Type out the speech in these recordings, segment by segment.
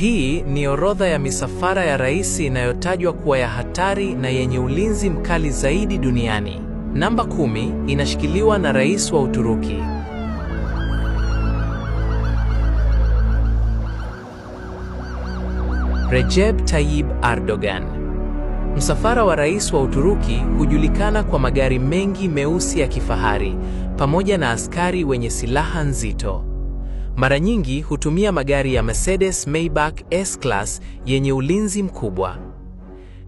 Hii ni orodha ya misafara ya rais inayotajwa kuwa ya hatari na yenye ulinzi mkali zaidi duniani. Namba 10 inashikiliwa na rais wa Uturuki. Recep Tayyip Erdogan. Msafara wa rais wa Uturuki hujulikana kwa magari mengi meusi ya kifahari pamoja na askari wenye silaha nzito. Mara nyingi hutumia magari ya Mercedes Maybach S-Class yenye ulinzi mkubwa.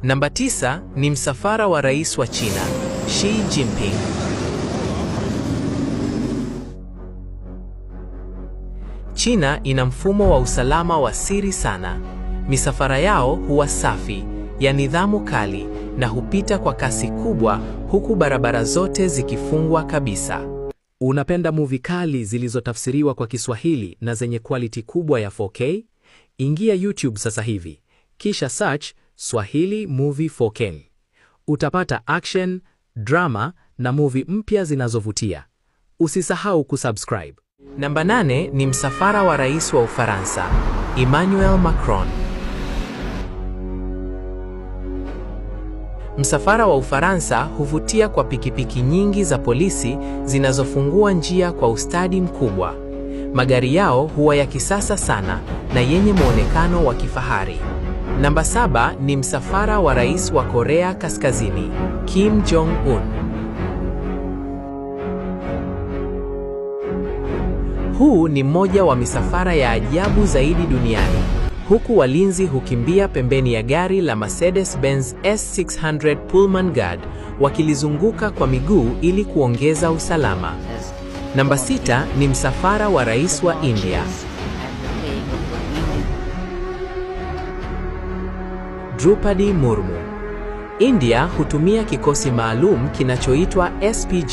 Namba 9 ni msafara wa rais wa China, Xi Jinping. China ina mfumo wa usalama wa siri sana. Misafara yao huwa safi, ya nidhamu kali na hupita kwa kasi kubwa huku barabara zote zikifungwa kabisa. Unapenda movie kali zilizotafsiriwa kwa Kiswahili na zenye quality kubwa ya 4K? Ingia YouTube sasa hivi, kisha search Swahili Movie 4K. Utapata action, drama na movie mpya zinazovutia. Usisahau kusubscribe. Namba 8 ni msafara wa rais wa Ufaransa, Emmanuel Macron. Msafara wa Ufaransa huvutia kwa pikipiki nyingi za polisi zinazofungua njia kwa ustadi mkubwa. Magari yao huwa ya kisasa sana na yenye muonekano wa kifahari. Namba 7 ni msafara wa rais wa Korea Kaskazini, Kim Jong-un. Huu ni mmoja wa misafara ya ajabu zaidi duniani. Huku walinzi hukimbia pembeni ya gari la Mercedes-Benz S600 Pullman Guard wakilizunguka kwa miguu ili kuongeza usalama. Namba 6 ni msafara wa rais wa India, Draupadi Murmu. India hutumia kikosi maalum kinachoitwa SPG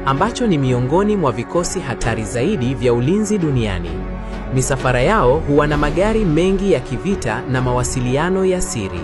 ambacho ni miongoni mwa vikosi hatari zaidi vya ulinzi duniani. Misafara yao huwa na magari mengi ya kivita na mawasiliano ya siri.